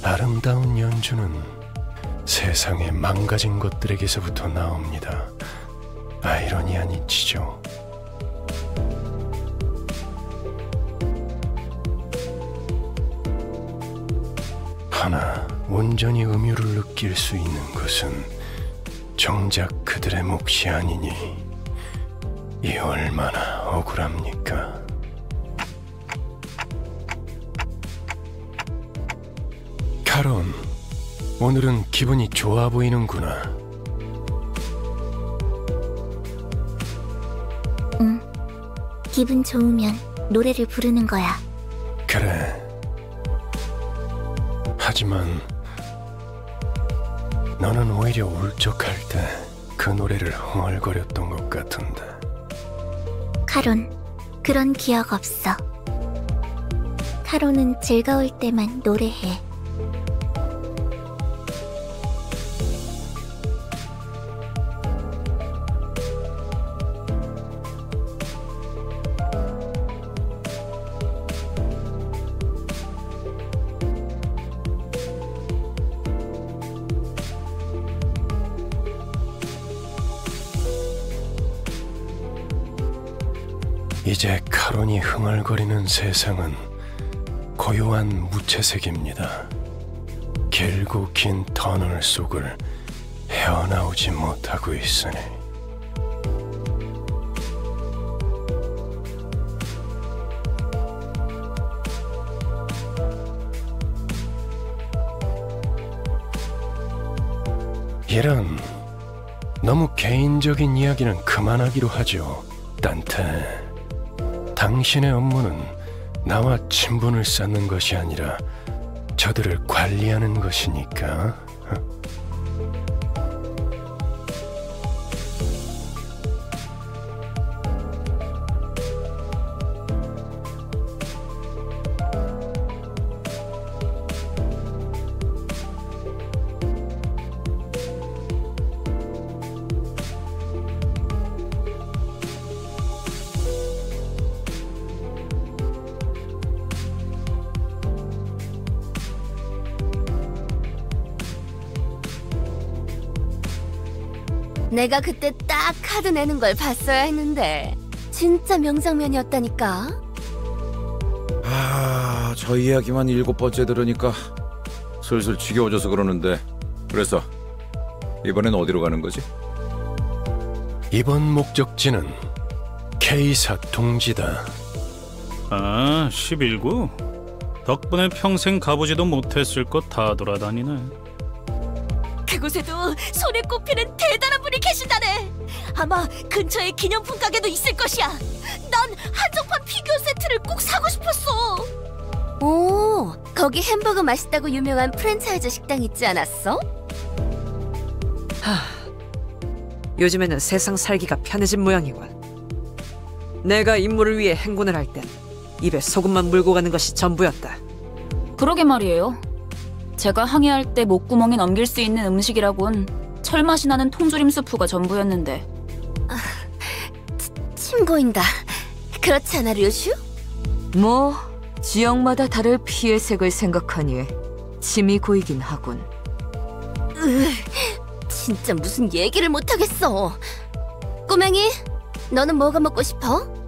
아름다운 연주는 세상의 망가진 것들에게서부터 나옵니다. 아이러니한 이치죠. 하나 온전히 음유를 느낄 수 있는 것은 정작 그들의 몫이 아니니 이 얼마나 억울합니까? 카론, 오늘은 기분이 좋아 보이는구나. 응, 기분 좋으면 노래를 부르는 거야. 그래. 하지만 너는 오히려 울적할 때 그 노래를 흥얼거렸던 것 같은데. 카론, 그런 기억 없어. 카론은 즐거울 때만 노래해. 이제 카론이 흥얼거리는 세상은 고요한 무채색입니다. 길고 긴 터널 속을 헤어나오지 못하고 있으니. 이런 너무 개인적인 이야기는 그만하기로 하죠. 딴테, 당신의 업무는 나와 친분을 쌓는 것이 아니라 저들을 관리하는 것이니까. 내가 그때 딱 카드 내는 걸 봤어야 했는데 진짜 명장면이었다니까. 아, 저 이야기만 7번째 들으니까 슬슬 지겨워져서 그러는데. 그래서 이번엔 어디로 가는 거지? 이번 목적지는 K사 둥지다. 아, 11구? 덕분에 평생 가보지도 못했을 곳 다 돌아다니네. 그곳에도 손에 꼽히는 대단한 분이 계신다네. 아마 근처에 기념품 가게도 있을 것이야. 난 한정판 피규어 세트를 꼭 사고 싶었어. 오, 거기 햄버거 맛있다고 유명한 프랜차이즈 식당 있지 않았어? 요즘에는 세상 살기가 편해진 모양이군. 내가 임무를 위해 행군을 할 땐 입에 소금만 물고 가는 것이 전부였다. 그러게 말이에요. 제가 항해할 때 목구멍에 넘길 수 있는 음식이라곤 철맛이 나는 통조림 수프가 전부였는데. 침 고인다. 그렇지 않아, 류슈? 뭐 지역마다 다를 피의 색을 생각하니 침이 고이긴 하군. 진짜 무슨 얘기를 못하겠어. 꼬맹이, 너는 뭐가 먹고 싶어?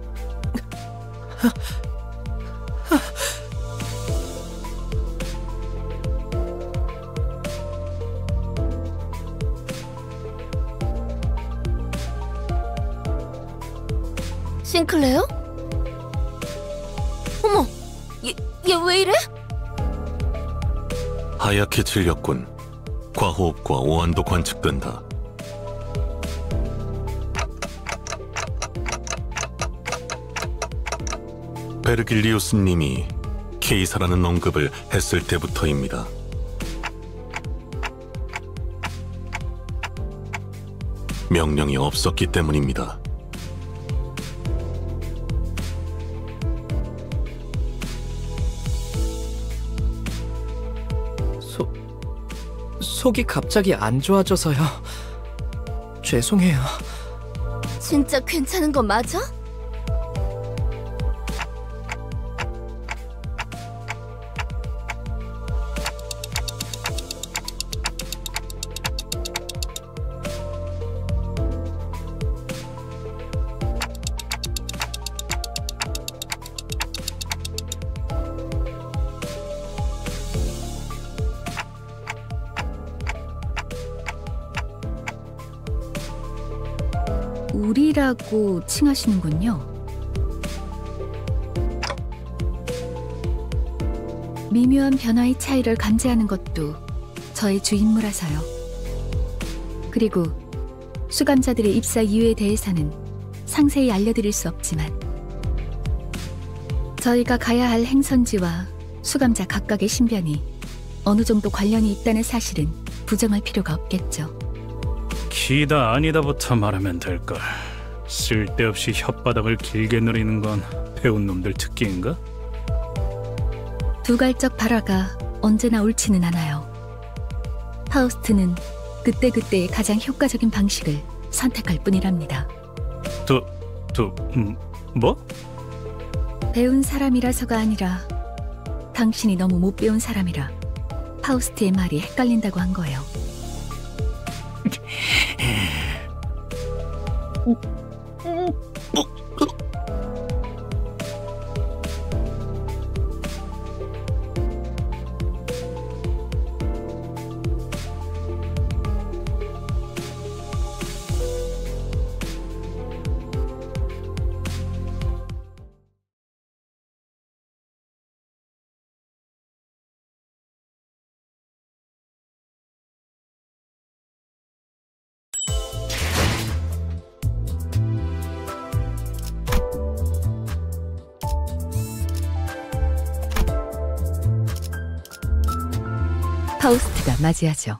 싱클레어? 어머, 얘 왜 이래? 하얗게 질렸군. 과호흡과 오한도 관측된다. 베르길리우스님이 K사라는 언급을 했을 때부터입니다. 명령이 없었기 때문입니다. 속이 갑자기 안 좋아져서요. 죄송해요. 진짜 괜찮은 거 맞아? 우리라고 칭하시는군요. 미묘한 변화의 차이를 감지하는 것도 저의 주 임무라서요. 그리고 수감자들의 입사 이유에 대해서는 상세히 알려드릴 수 없지만 저희가 가야 할 행선지와 수감자 각각의 신변이 어느 정도 관련이 있다는 사실은 부정할 필요가 없겠죠. 기다 아니다부터 말하면 될걸. 쓸데없이 혓바닥을 길게 누리는 건 배운 놈들 특기인가? 두갈적 발화가 언제나 옳지는 않아요. 파우스트는 그때그때의 가장 효과적인 방식을 선택할 뿐이랍니다. 뭐? 배운 사람이라서가 아니라 당신이 너무 못 배운 사람이라 파우스트의 말이 헷갈린다고 한 거예요. 파우스트가 맞이하죠.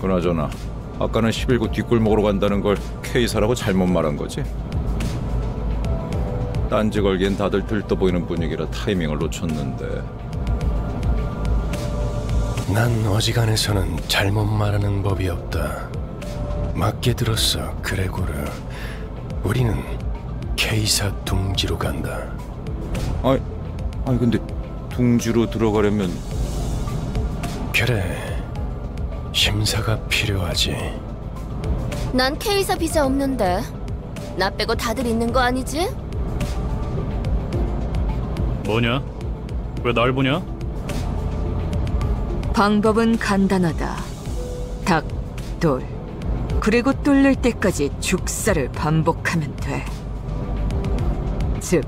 그나저나 아까는 11구 뒷골목으로 간다는 걸 K사라고 잘못 말한 거지? 딴지 걸기엔 다들 들떠 보이는 분위기라 타이밍을 놓쳤는데. 난 어지간해서는 잘못 말하는 법이 없다. 맞게 들었어, 그레고르. 우리는 K사 둥지로 간다. 아니 근데 둥지로 들어가려면... 그래, 심사가 필요하지. 난 K사 비자 없는데 나 빼고 다들 있는 거 아니지? 뭐냐? 왜 날 보냐? 방법은 간단하다. 닭, 돌, 그리고 뚫릴 때까지 죽사를 반복하면 돼. 즉,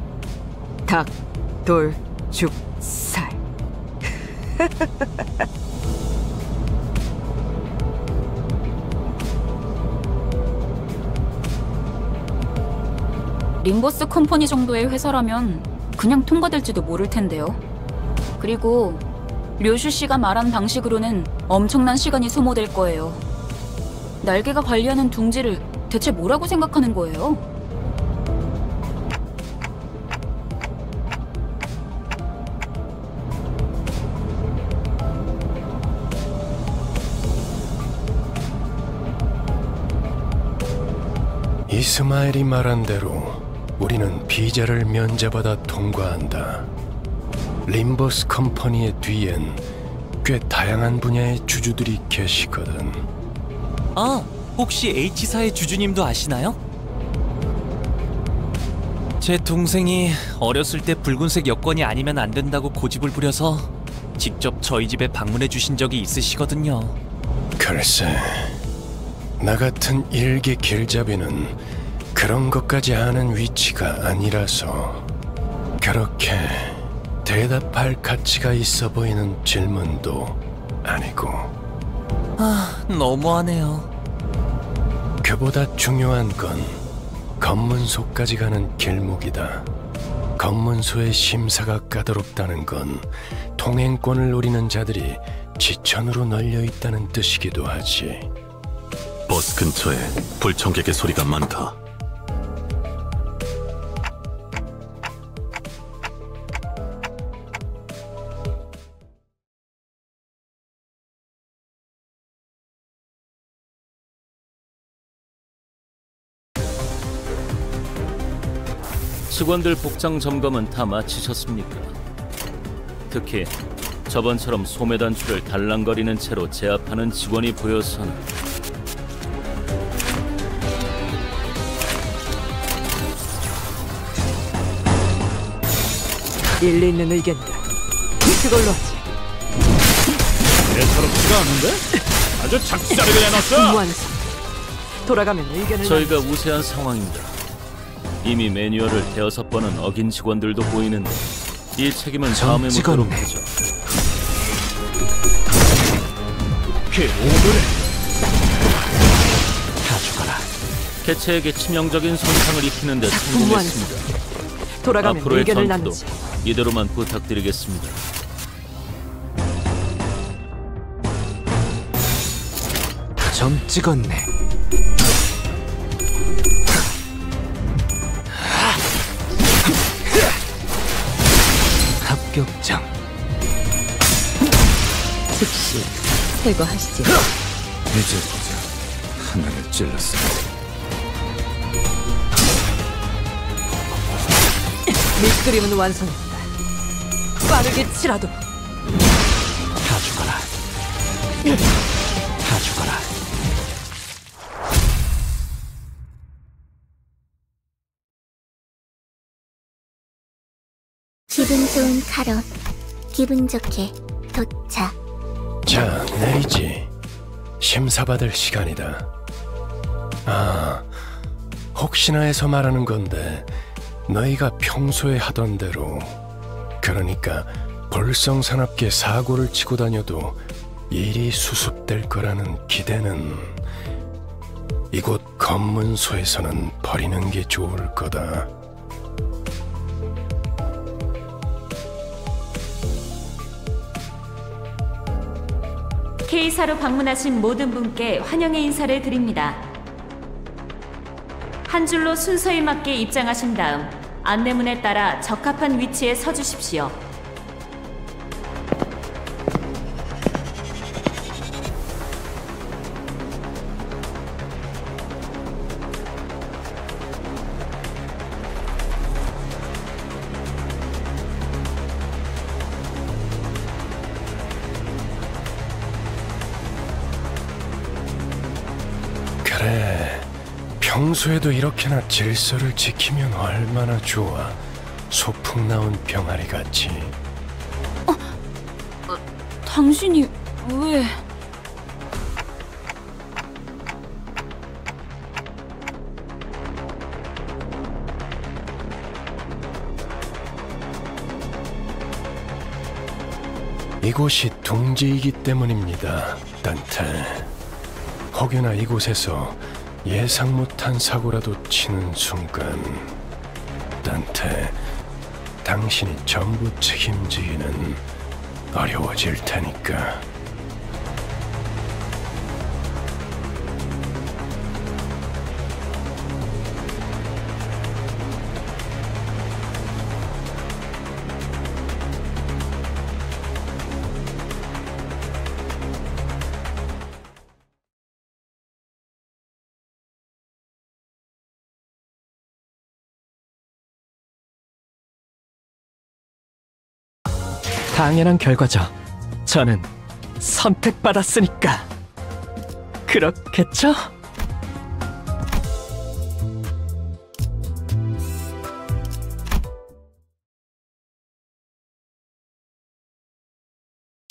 닭, 돌, 죽살. 림보스 컴퍼니 정도의 회사라면 그냥 통과될지도 모를 텐데요. 그리고 류슈 씨가 말한 방식으로는 엄청난 시간이 소모될 거예요. 날개가 관리하는 둥지를 대체 뭐라고 생각하는 거예요? 이스마엘이 말한 대로 우리는 비자를 면제받아 통과한다. 림버스 컴퍼니의 뒤엔 꽤 다양한 분야의 주주들이 계시거든. 혹시 H사의 주주님도 아시나요? 제 동생이 어렸을 때 붉은색 여권이 아니면 안 된다고 고집을 부려서 직접 저희 집에 방문해 주신 적이 있으시거든요. 글쎄, 나 같은 일개 길잡이는 그런 것까지 아는 위치가 아니라서 그렇게 대답할 가치가 있어 보이는 질문도 아니고. 너무하네요. 그보다 중요한 건 검문소까지 가는 길목이다. 검문소의 심사가 까다롭다는 건 통행권을 노리는 자들이 지천으로 널려 있다는 뜻이기도 하지. 버스 근처에 불청객의 소리가 많다. 직원들 복장 점검은 다 마치셨습니까? 특히 저번처럼 소매 단추를 달랑거리는 채로 제압하는 직원이 보여서는 일리 있는 의견이다. 그걸로 하지. 예사롭지가 않은데? 아주 작사리를 해놨어. 완성. 돌아가면 의견을 저희가 나누지. 우세한 상황입니다. 이미 매뉴얼을 대여섯 번은 어긴 직원들도 보이는데 이 책임은 다음에 묻도록 하죠. 그 오물을 다 죽어라. 개체에게 치명적인 손상을 입히는 데 성공했습니다. 돌아가면 앞으로의 의견을 전투도 나누지. 이대로만 부탁드리겠습니다. 점 찍었네. 합격장. 즉시 제거하시지. 이제 보자. 하나를 찔렀어. 밑그림은 완성했다. 빠르게 치라도. 다 죽어라. 다 죽어라. 기분 좋은 카롯, 기분 좋게 도착. 자, 내리지. 심사받을 시간이다. 아, 혹시나 해서 말하는 건데 너희가 평소에 하던 대로, 그러니까 볼성사납게 사고를 치고 다녀도 일이 수습될 거라는 기대는 이곳 검문소에서는 버리는 게 좋을 거다. K사로 방문하신 모든 분께 환영의 인사를 드립니다. 한 줄로 순서에 맞게 입장하신 다음 안내문에 따라 적합한 위치에 서주십시오. 그래, 평소에도 이렇게나 질서를 지키면 얼마나 좋아. 소풍 나온 병아리 같이. 당신이 왜... 이곳이 둥지이기 때문입니다, 딴테. 혹여나 이곳에서 예상 못한 사고라도 치는 순간, 딴테, 당신이 전부 책임지기는 어려워질 테니까. 당연한 결과죠. 저는 선택받았으니까. 그렇겠죠?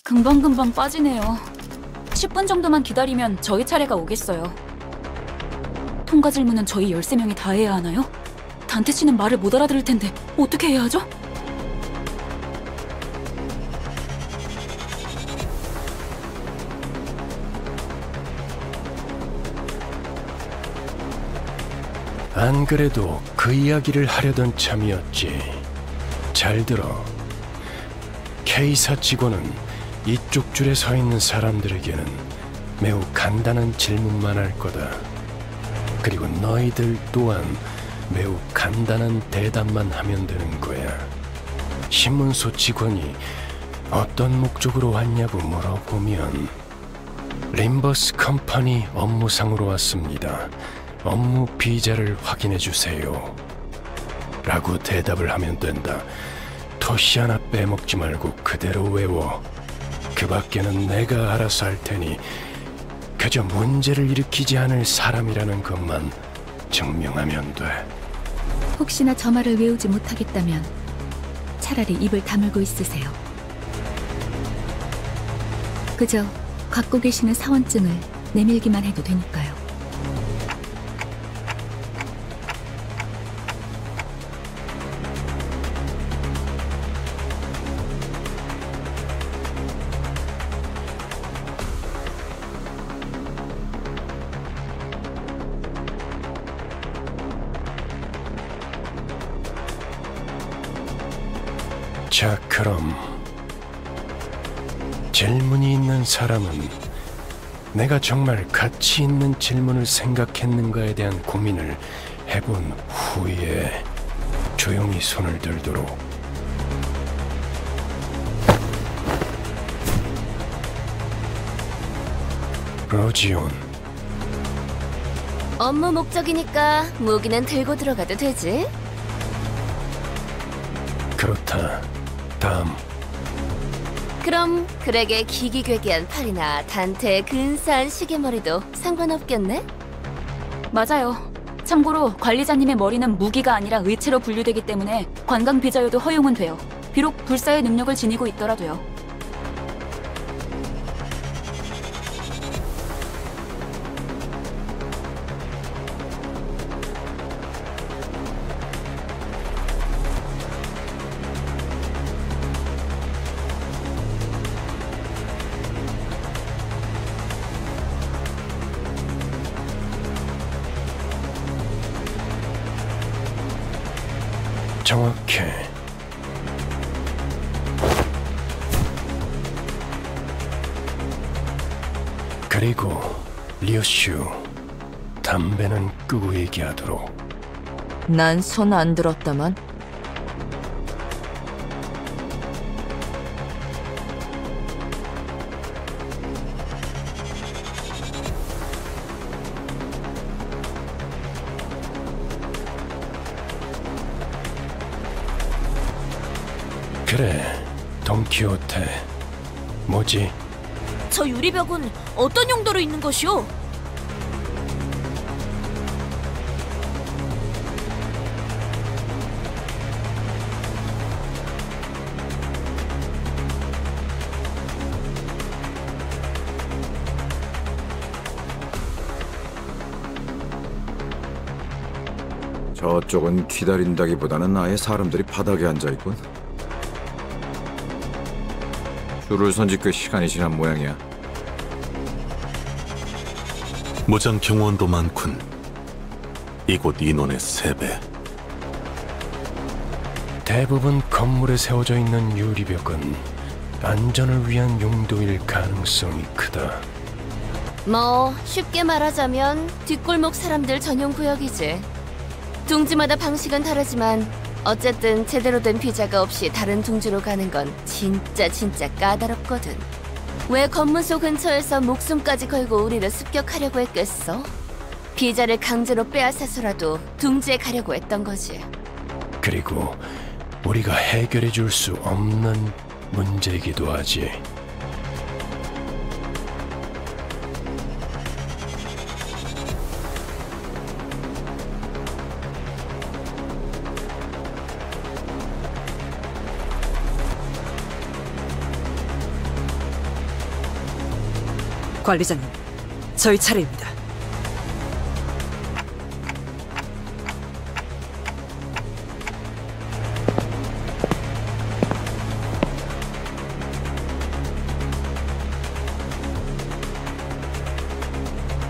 금방금방 빠지네요. 10분 정도만 기다리면 저희 차례가 오겠어요. 통과 질문은 저희 13명이 다 해야 하나요? 단테 씨는 말을 못 알아들을 텐데 어떻게 해야 하죠? 안 그래도 그 이야기를 하려던 참이었지. 잘 들어. K사 직원은 이쪽 줄에 서 있는 사람들에게는 매우 간단한 질문만 할 거다. 그리고 너희들 또한 매우 간단한 대답만 하면 되는 거야. 신문소 직원이 어떤 목적으로 왔냐고 물어보면 림버스 컴퍼니 업무상으로 왔습니다. 업무 비자를 확인해 주세요. 라고 대답을 하면 된다. 토시 하나 빼먹지 말고 그대로 외워. 그 밖에는 내가 알아서 할 테니 그저 문제를 일으키지 않을 사람이라는 것만 증명하면 돼. 혹시나 저 말을 외우지 못하겠다면 차라리 입을 다물고 있으세요. 그저 갖고 계시는 사원증을 내밀기만 해도 되니까요. 자, 그럼 질문이 있는 사람은 내가 정말 가치 있는 질문을 생각했는가에 대한 고민을 해본 후에 조용히 손을 들도록. 로지온. 업무 목적이니까 무기는 들고 들어가도 되지? 그렇다. 다음. 그럼 그에게 기기괴기한 팔이나 단테의 근사한 시계머리도 상관없겠네? 맞아요. 참고로 관리자님의 머리는 무기가 아니라 의체로 분류되기 때문에 관광 비자여도 허용은 돼요. 비록 불사의 능력을 지니고 있더라도요. 정확해. 그리고 리오슈, 담배는 끄고 얘기하도록. 난 손 안 들었다만. 그래, 돈키호테. 뭐지? 저 유리벽은 어떤 용도로 있는 것이오? 저쪽은 기다린다기보다는 아예 사람들이 바닥에 앉아있군. 줄을 선지 꽤 시간이 지난 모양이야. 무장 경호원도 많군. 이곳 인원의 3배. 대부분 건물에 세워져 있는 유리벽은 안전을 위한 용도일 가능성이 크다. 뭐 쉽게 말하자면 뒷골목 사람들 전용 구역이지. 둥지마다 방식은 다르지만 어쨌든 제대로 된 비자가 없이 다른 둥지로 가는 건 진짜 까다롭거든. 왜 검문소 근처에서 목숨까지 걸고 우리를 습격하려고 했겠어? 비자를 강제로 빼앗아서라도 둥지에 가려고 했던 거지. 그리고 우리가 해결해 줄 수 없는 문제이기도 하지. 관리자님, 저희 차례입니다.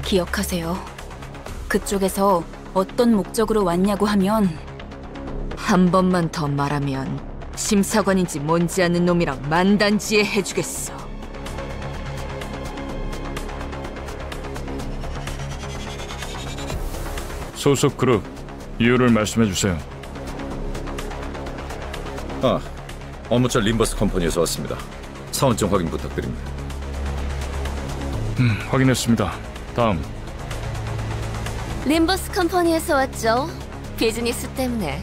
기억하세요. 그쪽에서 어떤 목적으로 왔냐고 하면 한 번만 더 말하면 심사관인지 뭔지 아는 놈이랑 만단지에 해주겠어. 소속 그룹 이유를 말씀해 주세요. 업무차 림버스 컴퍼니에서 왔습니다. 사원증 확인 부탁드립니다. 확인했습니다. 다음. 림버스 컴퍼니에서 왔죠. 비즈니스 때문에.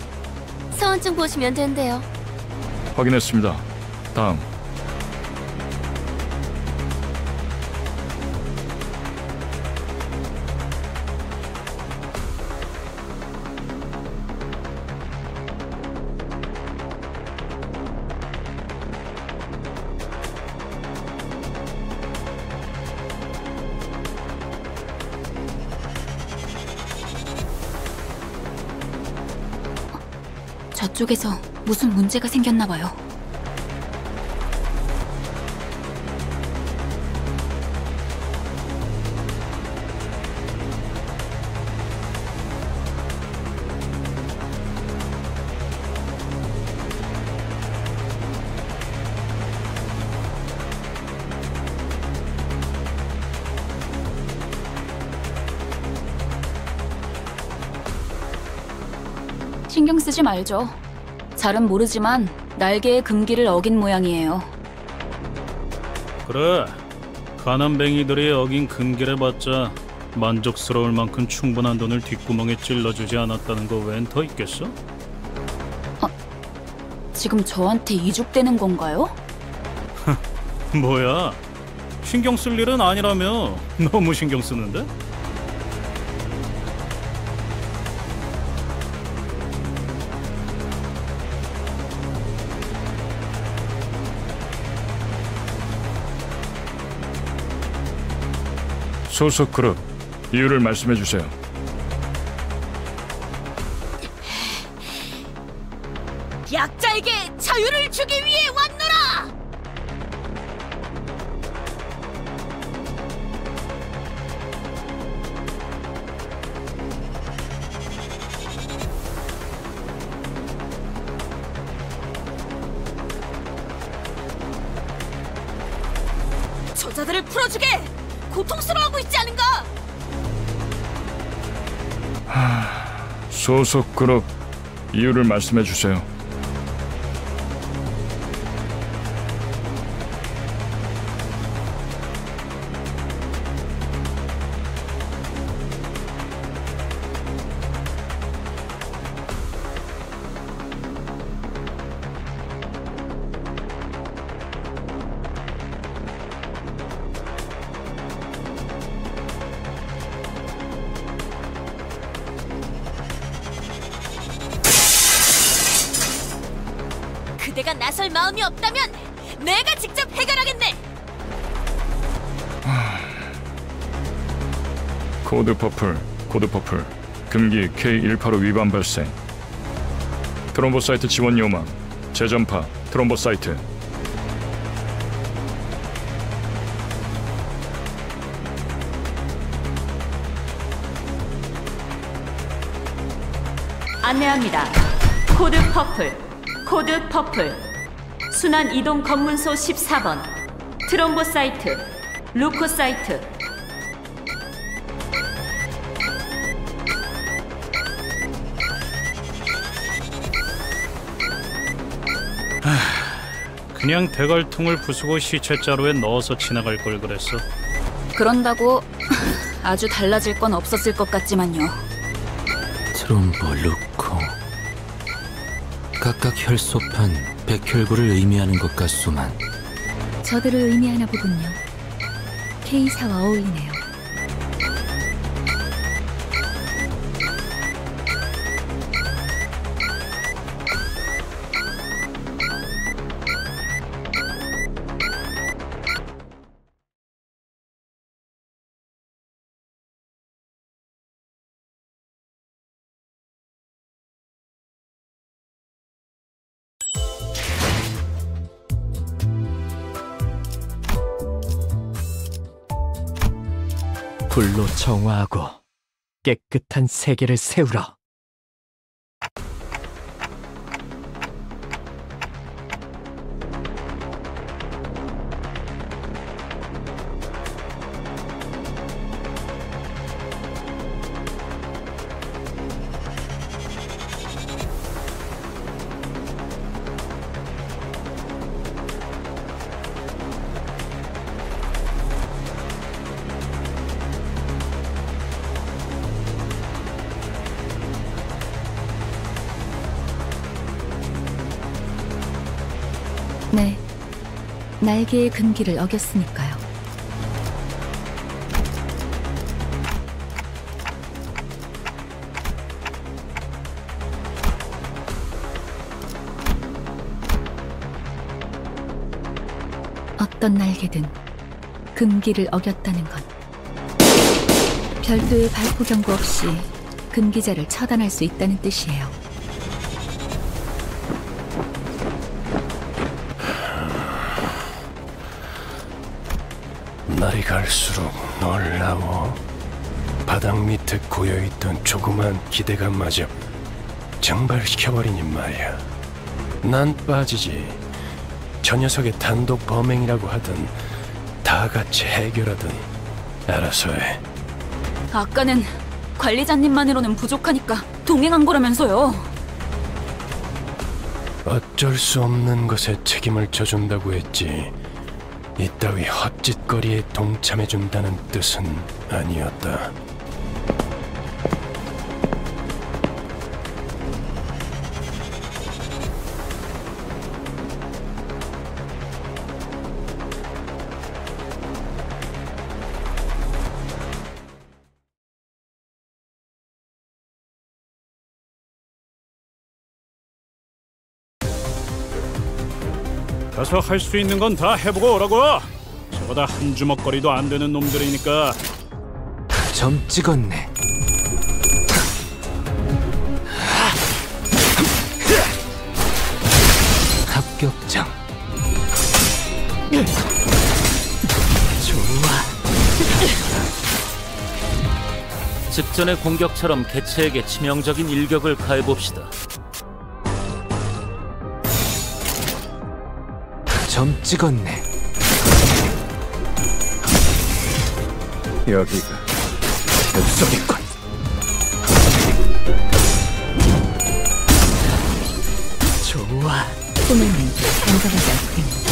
사원증 보시면 된대요. 확인했습니다. 다음. 저쪽에서 무슨 문제가 생겼나 봐요. 신경 쓰지 말죠. 잘은 모르지만 날개의 금기를 어긴 모양이에요. 그래, 가난뱅이들이 어긴 금기를 받자 만족스러울 만큼 충분한 돈을 뒷구멍에 찔러주지 않았다는 거 웬 더 있겠어? 지금 저한테 이죽되는 건가요? 뭐야, 신경 쓸 일은 아니라며. 너무 신경 쓰는데? 소속 그룹 이유를 말씀해 주세요. 약자에게 자유를 주기 위해 왔노라! 저자들을 풀어주게! 고통스러워하고 있지 않은가? 소속 그룹 이유를 말씀해 주세요. 그대가 나설 마음이 없다면 내가 직접 해결하겠네. 코드 퍼플 금기 K185 위반 발생. 트롬보사이트 지원 요망. 재전파 트롬보사이트. 안내합니다. 코드 퍼플 순환 이동 검문소 14번 트롬보사이트 루코사이트. 그냥 대갈통을 부수고 시체자루에 넣어서 지나갈 걸 그랬어. 그런다고 아주 달라질 건 없었을 것 같지만요. 트롬보 루코 각각 혈소판 백혈구를 의미하는 것 같소만. 저들을 의미하나 보군요. K사와 어울리네요. 불로 정화하고 깨끗한 세계를 세우라. 네, 날개의 금기를 어겼으니까요. 어떤 날개든 금기를 어겼다는 건 별도의 발포 경고 없이 금기자를 처단할 수 있다는 뜻이에요. 날이 갈수록 놀라워. 바닥 밑에 고여있던 조그만 기대감마저 증발시켜버리니 말이야. 난 빠지지. 저 녀석의 단독 범행이라고 하든 다 같이 해결하든 알아서 해. 아까는 관리자님만으로는 부족하니까 동행한 거라면서요. 어쩔 수 없는 것에 책임을 져준다고 했지. 이따위 헛짓거리에 동참해준다는 뜻은 아니었다. 가서 할 수 있는 건 다 해보고 오라고. 저보다 한 주먹거리도 안 되는 놈들이니까. 점 찍었네. 합격장. 좋아. 직전의 공격처럼 개체에게 치명적인 일격을 가해봅시다. 점 찍었네. 여기가 뱃속이군. 좋아. 꿈에는 단서가지 않군요.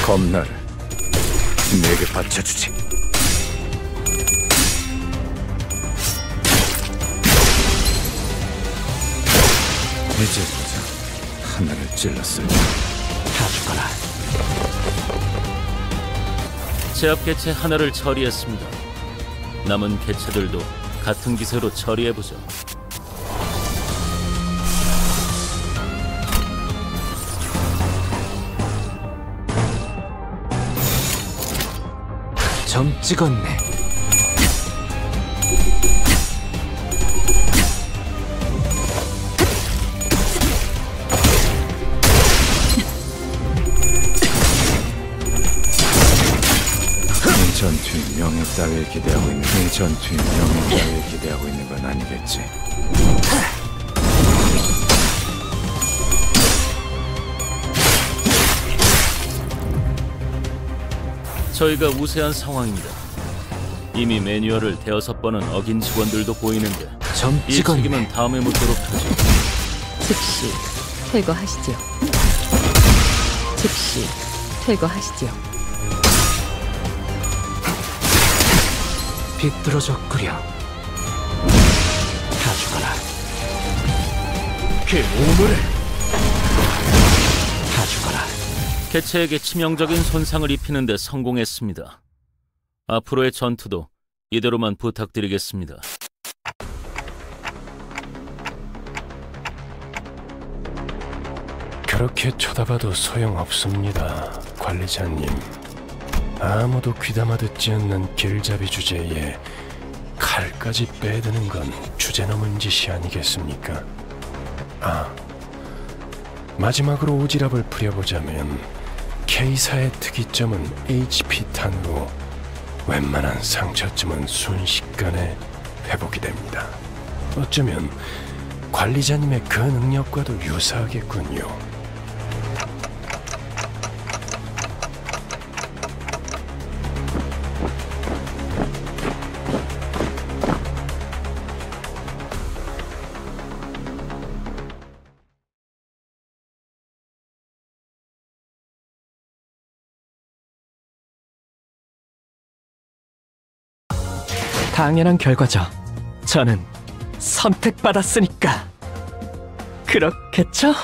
검나를 내게 바쳐주지. 이제 보자. 하나를 찔렀으니 다 죽어라. 제압 개체 하나를 처리했습니다. 남은 개체들도 같은 기세로 처리해보죠. 점 찍었네. 이 전투에 명예 따위에 기대하고 있는 이 전투에 명예 따위에 기대하고 있는 건 아니겠지. 저희가 우세한 상황입니다. 이미 매뉴얼을 5번은 어긴 직원들도 보이는데 점 이 찍었네. 책임은 다음에 묻도록 하죠. 즉시 퇴거하시지요. 즉시 퇴거하시지요. 비뚤어졌구려. 다 죽어라. 그 오물을 다 죽어라. 개체에게 치명적인 손상을 입히는 데 성공했습니다. 앞으로의 전투도 이대로만 부탁드리겠습니다. 그렇게 쳐다봐도 소용없습니다, 관리자님. 아무도 귀담아 듣지 않는 길잡이 주제에 칼까지 빼드는 건 주제넘은 짓이 아니겠습니까? 아, 마지막으로 오지랖을 부려보자면 K사의 특이점은 HP 탄으로 웬만한 상처쯤은 순식간에 회복이 됩니다. 어쩌면 관리자님의 그 능력과도 유사하겠군요. 당연한 결과죠. 저는 선택받았으니까 그렇겠죠?